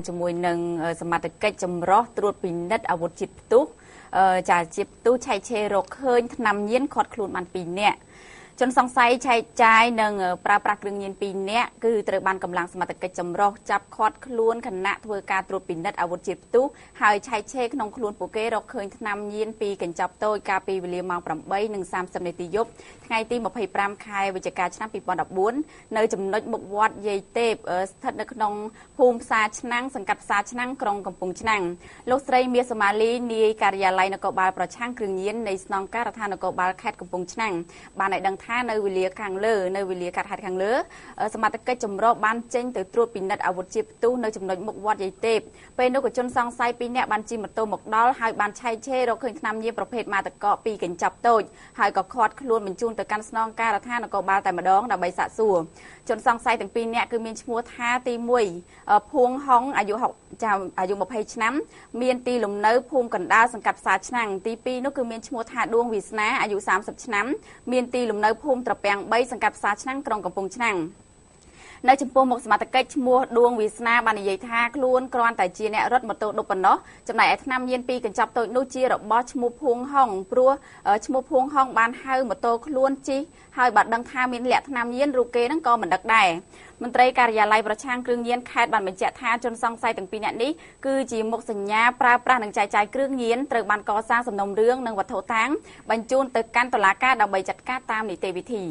ជាមួយនឹងសមត្ថកិច្ចចម្រុះត្រួតពិនិត្យអាវុធជាតិផ្ទុះចាជាផ្ទុះឆែកឆេររកឃើញថ្នាំញៀនខាត់ខ្លួនបាន2នាក់ជនសង្ស័យឆែកចាយនិងប្រើប្រាស់គ្រឿងញៀន2នាក់គឺត្រូវបានកម្លាំងសមត្ថកិច្ចចម្រុះចាប់ឃាត់ខ្លួនខណៈធ្វើការត្រួតពិនិត្យអាវុធជាតិផ្ទុះហើយឆែកឆេរក្នុងខ្លួនពួកគេរកឃើញថ្នាំញៀនពីកញ្ចប់តូចកាលពីវេលាម៉ោង 8:30 នាទីយប់ថ្ងៃទី25 ខែវិច្ឆិកាឆ្នាំ 2014 នៅចំណុចមុខវត្តយាយទេពស្ថិតនៅក្នុងភូមិផ្សារឆ្នាំងសង្កាត់ផ្សារឆ្នាំងក្រុងកំពង់ឆ្នាំងលោកស្រីមាសសូមាលីនាយការិយាល័យនគរបាលប្រឆាំងគ្រឿងញៀននៃស្នងការដ្ឋាននគរបាលខេត្តកំពង់ឆ្នាំងបានឲ្យដឹងថានៅវេលាខាងលើនៅវេលាកាត់ហេតុខាងលើសមត្ថកិច្ចចម្រុះបានចេញទៅត្រួតពិនិត្យអាវុធជាតិផ្ទុះនៅចំណុចមុខវត្តយាយទេពពេលនោះក៏ជនសង្ស័យ2នាក់បានជិះម៉ូតូមកដល់ហើយបានឆែកឆេររកឃើញថ្នាំញៀនប្រភេទម៉ាតកកពីកញ្ចប់តូចហើយក៏ឃាត់ខ្លួនបញ្ជូនទៅកាន់ស្នងការដ្ឋាននគរបាលតែម្ដងដើម្បីសាកសួរជនសង្ស័យទាំង2នាក់គឺមានឈ្មោះថាទី1ភួងហុងអាយុ20ឆ្នាំមានទីលំនៅភូមិកណ្ដាលសង្កាត់ផ្សារឆ្នាំងទី2នោះគឺមានឈ្មោះថាដួងវាសនាអាយុ30ឆ្នាំមានទីលំនៅភូមិត្រពាំង3សង្កាត់ផ្សារឆ្នាំងក្រុងកំពង់ឆ្នាំងនៅចំពោះមុខសមត្ថកិច្ចឈ្មោះដួងវាសនាបាននិយាយថាខ្លួនគ្រាន់តែជាអ្នករត់ម៉ូតូឌុបប៉ុណ្ណោះចំណែកឯថ្នាំញៀនពីកញ្ចប់តូចនោះជារបស់ឈ្មោះភួងហុងព្រោះឈ្មោះភួងហុងបានហៅម៉ូតូខ្លួនជិះហើយបើដឹងថាមានលក្ខថ្នាំញៀនរូបគេហ្នឹងក៏មិនដឹកដែរមន្ត្រីការិយាល័យប្រឆាំងគ្រឿងញៀនខេត្តបានបញ្ជាក់ថាជនសង្ស័យទាំង2នាក់នេះគឺជាមុខសញ្ញាប្រើប្រាស់និងចែកចាយគ្រឿងញៀនត្រូវបានកសាងសំណុំរឿងនិងវត្ថុតាងបញ្ជូនទៅកាន់តុលាការដើម្បីចាត់ការតាមនីតិវិធី